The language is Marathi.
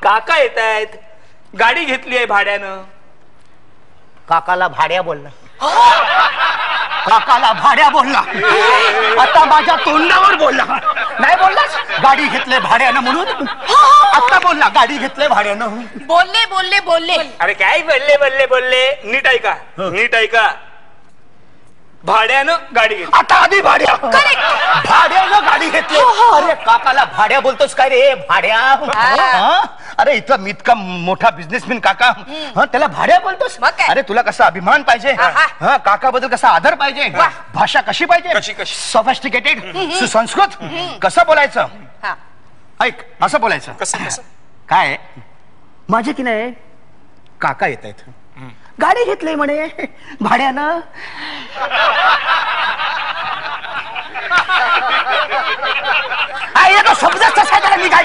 काका येत आहेत, गाडी घेतली आहे भाड्यानं. काकाला भाड्या बोलला. काकाला भाड्या बोलला. आता माझ्या तोंडावर बोलला. नाही बोललास गाडी घेतले भाड्यानं म्हणून. आता बोलला गाडी घेतले भाड्यानं. बोलले बोलले बोलले. अरे काय बोलले बोलले बोलले, नीट ऐका नीट ऐका. भाड्यानं गाडी घेतली. आता आधी भाड्या. भाड्यानं गाडी घेतली. अरे काकाला भाड्या बोलतोस काय रे भाड्या? अरे इतका मोठा बिझनेसमॅन काका, त्याला भाड्या बोलतोस? अरे तुला कसा अभिमान पाहिजे, काका बद्दल कसा आदर पाहिजे, भाषा कशी पाहिजे, सोफिस्टिकेटेड, सुसंस्कृत, कसं बोलायचं. ऐक असं बोलायचं. कसं काय माझे की नाही काका येत आहेत, गाडी घेतली म्हणे भाड्यानं. शब्द तसा मी काय